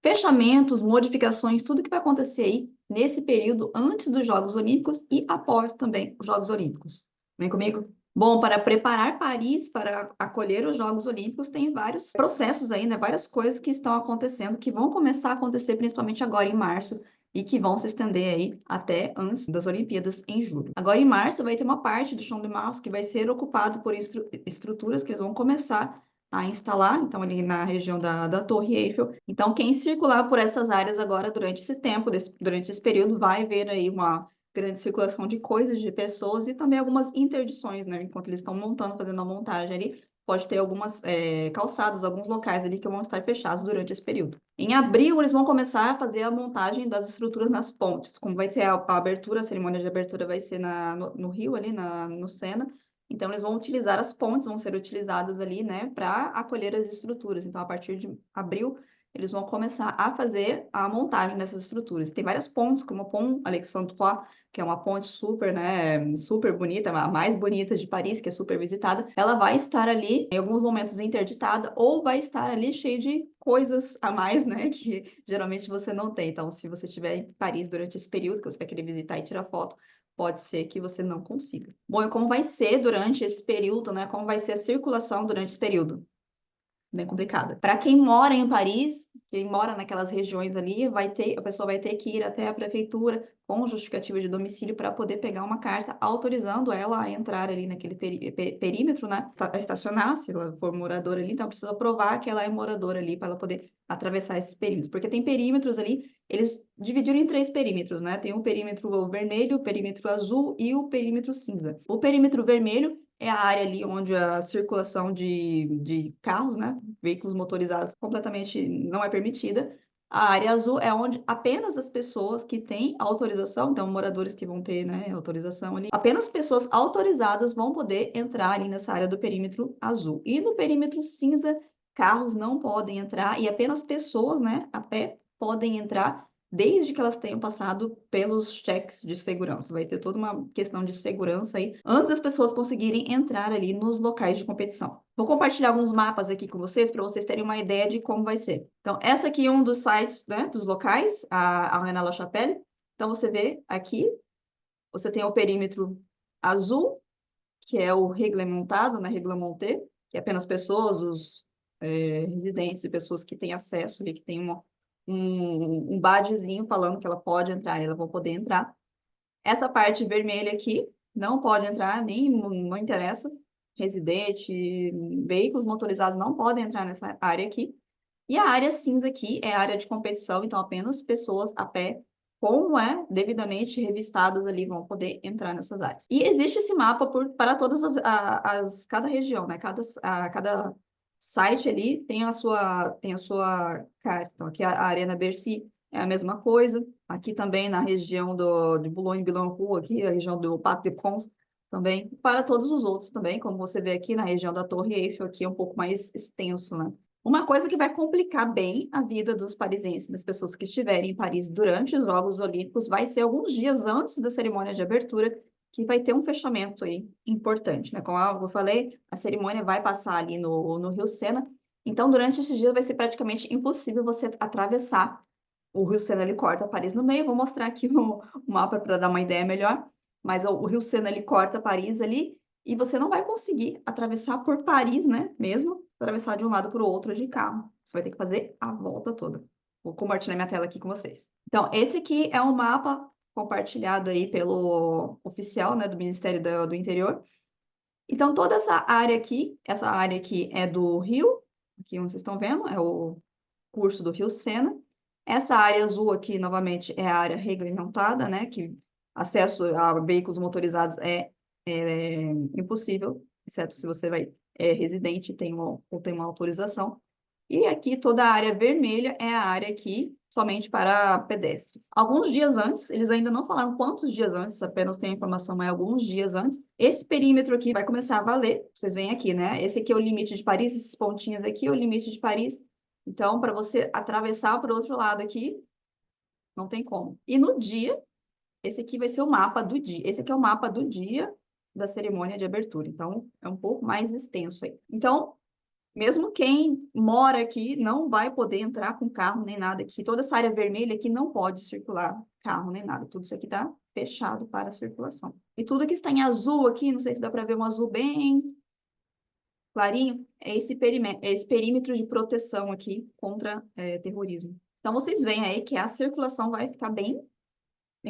fechamentos, modificações, tudo que vai acontecer aí nesse período antes dos Jogos Olímpicos e após também os Jogos Olímpicos. Vem comigo? Bom, para preparar Paris para acolher os Jogos Olímpicos, tem vários processos aí, né? Várias coisas que estão acontecendo, que vão começar a acontecer principalmente agora em março e que vão se estender aí até antes das Olimpíadas em julho. Agora em março vai ter uma parte do Champ de Mars que vai ser ocupado por estruturas que eles vão começar a instalar, então ali na região da Torre Eiffel. Então quem circular por essas áreas agora durante esse tempo, durante esse período, vai ver aí uma grande circulação de coisas, de pessoas e também algumas interdições, né? Enquanto eles estão montando, fazendo a montagem ali, pode ter algumas calçadas, alguns locais ali que vão estar fechados durante esse período. Em abril, eles vão começar a fazer a montagem das estruturas nas pontes, como vai ter a abertura, a cerimônia de abertura vai ser no Rio, ali no Sena. Então, eles vão utilizar as pontes, vão ser utilizadas ali, né, para acolher as estruturas. Então, a partir de abril, eles vão começar a fazer a montagem dessas estruturas. Tem várias pontes, como a Pont Alexandre III, que é uma ponte super, né, super bonita, a mais bonita de Paris, que é super visitada. Ela vai estar ali, em alguns momentos, interditada, ou vai estar ali cheia de coisas a mais, né, que geralmente você não tem. Então, se você estiver em Paris durante esse período, que você vai querer visitar e tirar foto, pode ser que você não consiga. Bom, e como vai ser durante esse período, né? Como vai ser a circulação durante esse período? Bem complicada. Para quem mora em Paris, quem mora naquelas regiões ali, a pessoa vai ter que ir até a prefeitura com justificativa de domicílio para poder pegar uma carta autorizando ela a entrar ali naquele perímetro, né? A estacionar, se ela for moradora ali, então precisa provar que ela é moradora ali para ela poder atravessar esses perímetros, porque tem perímetros ali, eles dividiram em 3 perímetros, né? Tem o perímetro vermelho, o perímetro azul e o perímetro cinza. O perímetro vermelho é a área ali onde a circulação de carros, né, veículos motorizados completamente não é permitida. A área azul é onde apenas as pessoas que têm autorização, então moradores que vão ter, né, autorização ali, apenas pessoas autorizadas vão poder entrar ali nessa área do perímetro azul. E no perímetro cinza, carros não podem entrar e apenas pessoas, né, a pé podem entrar desde que elas tenham passado pelos cheques de segurança. Vai ter toda uma questão de segurança aí, antes das pessoas conseguirem entrar ali nos locais de competição. Vou compartilhar alguns mapas aqui com vocês, para vocês terem uma ideia de como vai ser. Então, essa aqui é um dos sites, né, dos locais, a Arena La Chapelle. Então, você vê aqui, você tem o perímetro azul, que é o regulamentado, né, reglementé, que é apenas pessoas, os residentes e pessoas que têm acesso ali, que têm um badgezinho falando que ela pode entrar, ela vai poder entrar. Essa parte vermelha aqui não pode entrar, nem não interessa. Residente, veículos motorizados não podem entrar nessa área aqui. E a área cinza aqui é a área de competição, então apenas pessoas a pé, como devidamente revistadas ali, vão poder entrar nessas áreas. E existe esse mapa para todas cada região, né? Cada site ali tem a sua carta. Então, aqui a Arena Bercy é a mesma coisa. Aqui também na região de Boulogne-Billancourt, aqui a região do Parc des Princes, também. Para todos os outros também, como você vê aqui na região da Torre Eiffel, aqui é um pouco mais extenso, né? Uma coisa que vai complicar bem a vida dos parisienses, das pessoas que estiverem em Paris durante os Jogos Olímpicos, vai ser alguns dias antes da cerimônia de abertura, que vai ter um fechamento aí importante, né? Como eu falei, a cerimônia vai passar ali no Rio Sena, então durante esses dias vai ser praticamente impossível você atravessar o Rio Sena. Ele corta Paris no meio. Vou mostrar aqui o mapa para dar uma ideia melhor, mas o Rio Sena ele corta Paris ali, e você não vai conseguir atravessar por Paris, né? Mesmo atravessar de um lado para o outro de carro. Você vai ter que fazer a volta toda. Vou compartilhar minha tela aqui com vocês. Então, esse aqui é um mapa compartilhado aí pelo oficial, né, do Ministério do Interior. Então, toda essa área aqui é do rio, aqui onde vocês estão vendo, é o curso do Rio Sena. Essa área azul aqui, novamente, é a área regulamentada, né, que acesso a veículos motorizados é impossível, exceto se você é residente e ou tem uma autorização. E aqui toda a área vermelha é a área aqui somente para pedestres. Alguns dias antes, eles ainda não falaram quantos dias antes, apenas tem a informação, mas alguns dias antes, esse perímetro aqui vai começar a valer. Vocês veem aqui, né? Esse aqui é o limite de Paris, esses pontinhos aqui é o limite de Paris. Então, para você atravessar para o outro lado aqui, não tem como. E no dia, esse aqui vai ser o mapa do dia. Esse aqui é o mapa do dia da cerimônia de abertura. Então, é um pouco mais extenso aí. Então, Mesmo quem mora aqui não vai poder entrar com carro nem nada aqui. Toda essa área vermelha aqui não pode circular carro nem nada. Tudo isso aqui está fechado para circulação. E tudo que está em azul aqui, não sei se dá para ver um azul bem clarinho, é esse perímetro de proteção aqui contra terrorismo. Então, vocês veem aí que a circulação vai ficar bem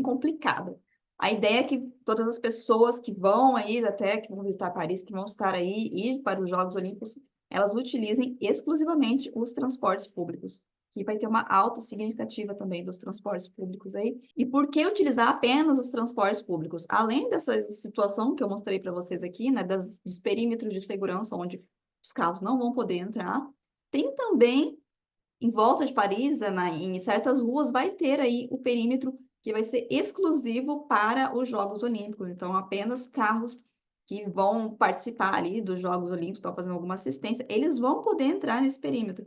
complicada. A ideia é que todas as pessoas que vão ir até, que vão visitar Paris, que vão estar aí, ir para os Jogos Olímpicos, elas utilizem exclusivamente os transportes públicos. E vai ter uma alta significativa também dos transportes públicos aí. E por que utilizar apenas os transportes públicos? Além dessa situação que eu mostrei para vocês aqui, né, dos perímetros de segurança, onde os carros não vão poder entrar, tem também, em volta de Paris, em certas ruas, vai ter aí o perímetro que vai ser exclusivo para os Jogos Olímpicos. Então, apenas carros que vão participar ali dos Jogos Olímpicos, estão fazendo alguma assistência, eles vão poder entrar nesse perímetro.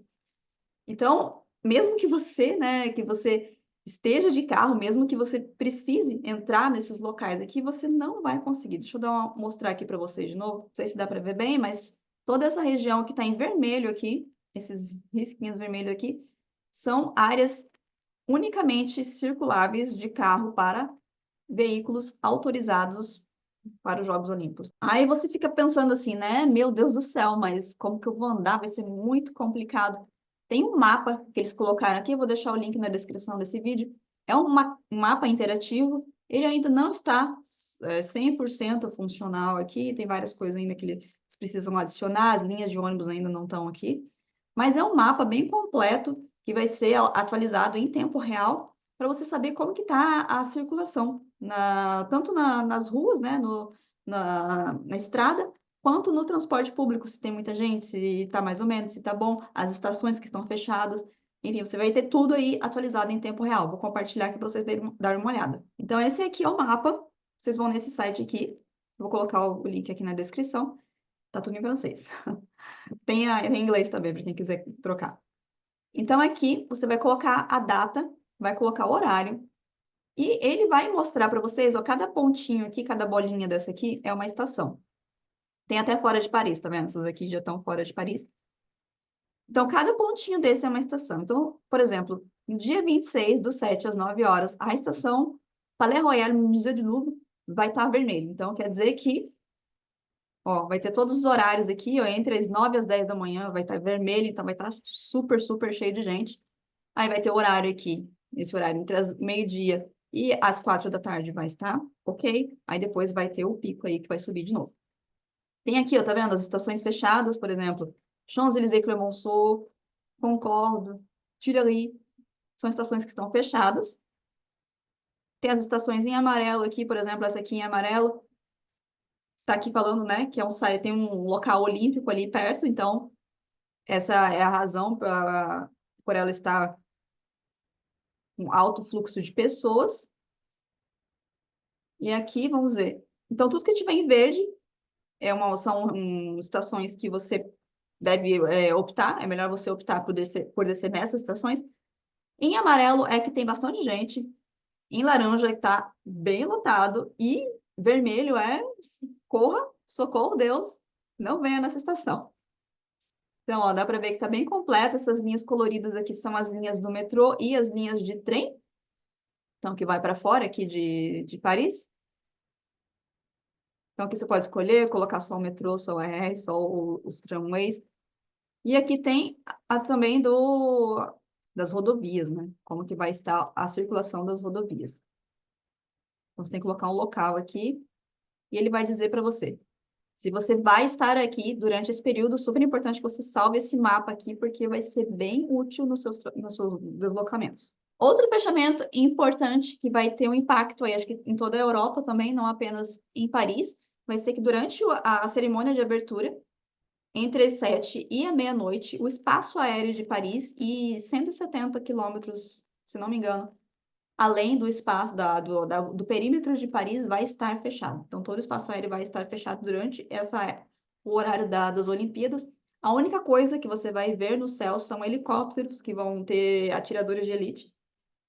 Então, mesmo que você, né, que você esteja de carro, mesmo que você precise entrar nesses locais aqui, você não vai conseguir. Deixa eu mostrar aqui para vocês de novo. Não sei se dá para ver bem, mas toda essa região que está em vermelho aqui, esses risquinhos vermelhos aqui, são áreas unicamente circuláveis de carro para veículos autorizados para os Jogos Olímpicos. Aí você fica pensando assim, né? Meu Deus do céu, mas como que eu vou andar? Vai ser muito complicado. Tem um mapa que eles colocaram aqui, eu vou deixar o link na descrição desse vídeo. É um mapa interativo, ele ainda não está 100% funcional aqui, tem várias coisas ainda que eles precisam adicionar, as linhas de ônibus ainda não estão aqui, mas é um mapa bem completo que vai ser atualizado em tempo real para você saber como que está a circulação, tanto nas ruas, né, na estrada, quanto no transporte público, se tem muita gente, se está mais ou menos, se está bom, as estações que estão fechadas. Enfim, você vai ter tudo aí atualizado em tempo real. Vou compartilhar aqui para vocês darem uma olhada. Então, esse aqui é o mapa. Vocês vão nesse site aqui. Vou colocar o link aqui na descrição. Tá tudo em francês. Tem em inglês também, para quem quiser trocar. Então, aqui você vai colocar a data, vai colocar o horário, e ele vai mostrar para vocês, ó, cada pontinho aqui, cada bolinha dessa aqui é uma estação. Tem até fora de Paris, tá vendo? Essas aqui já estão fora de Paris. Então, cada pontinho desse é uma estação. Então, por exemplo, no dia 26, do 7 às 9 horas, a estação Palais Royal Musée du Louvre vai estar vermelho. Então, quer dizer que, ó, vai ter todos os horários aqui, ó, entre as 9 às 10 da manhã vai estar vermelho, então vai estar super, super cheio de gente. Aí vai ter o horário aqui, esse horário entre as meio-dia e as 4 da tarde vai estar, ok? Aí depois vai ter o pico aí que vai subir de novo. Tem aqui, ó, tá vendo? As estações fechadas, por exemplo, Champs-Élysées, Clemenceau, Concorde, Tuileries, são estações que estão fechadas. Tem as estações em amarelo aqui, por exemplo, essa aqui em amarelo, está aqui falando, né, que é tem um local olímpico ali perto, então essa é a razão por ela estar com alto fluxo de pessoas. E aqui, vamos ver. Então, tudo que tiver em verde são estações que você deve optar, é melhor você optar por descer nessas estações. Em amarelo é que tem bastante gente, em laranja está bem lotado, e vermelho corra, socorro, Deus, não venha nessa estação. Então, ó, dá para ver que está bem completa, essas linhas coloridas aqui são as linhas do metrô e as linhas de trem, então, que vai para fora aqui de Paris. Então, aqui você pode escolher, colocar só o metrô, só o RR, só os tramways. E aqui tem também das rodovias, né? Como que vai estar a circulação das rodovias. Então, você tem que colocar um local aqui e ele vai dizer para você. Se você vai estar aqui durante esse período, super importante que você salve esse mapa aqui, porque vai ser bem útil nos seus deslocamentos. Outro fechamento importante que vai ter um impacto aí, acho que em toda a Europa também, não apenas em Paris, vai ser que durante a cerimônia de abertura, entre as 7 e a meia-noite, o espaço aéreo de Paris e 170 quilômetros, se não me engano, além do espaço do perímetro de Paris vai estar fechado. Então, todo o espaço aéreo vai estar fechado durante o horário das Olimpíadas. A única coisa que você vai ver no céu são helicópteros que vão ter atiradores de elite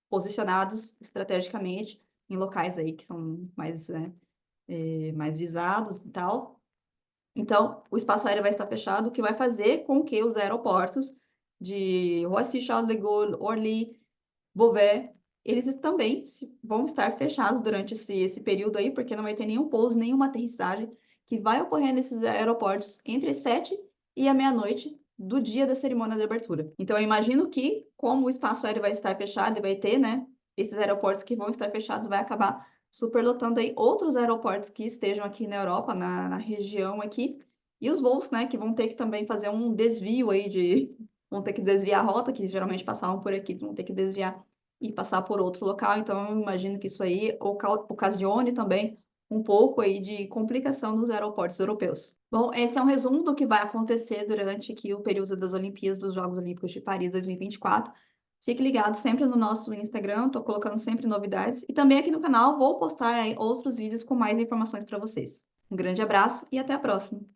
posicionados estrategicamente em locais aí que são mais visados e tal. Então, o espaço aéreo vai estar fechado, o que vai fazer com que os aeroportos de Roissy-Charles de Gaulle, Orly, Beauvais, eles também vão estar fechados durante esse período aí, porque não vai ter nenhum pouso, nenhuma aterrissagem que vai ocorrer nesses aeroportos entre as 7 e a meia-noite do dia da cerimônia de abertura. Então, eu imagino que, como o espaço aéreo vai estar fechado e vai ter, né, esses aeroportos que vão estar fechados, vai acabar superlotando aí outros aeroportos que estejam aqui na Europa, na região aqui, e os voos, né, que vão ter que também fazer um desvio aí vão ter que desviar a rota, que geralmente passavam por aqui, vão ter que desviar e passar por outro local. Então, eu imagino que isso aí ocasione também um pouco aí de complicação nos aeroportos europeus. Bom, esse é um resumo do que vai acontecer durante aqui o período das Olimpíadas, dos Jogos Olímpicos de Paris 2024. Fique ligado sempre no nosso Instagram, estou colocando sempre novidades. E também aqui no canal vou postar aí outros vídeos com mais informações para vocês. Um grande abraço e até a próxima!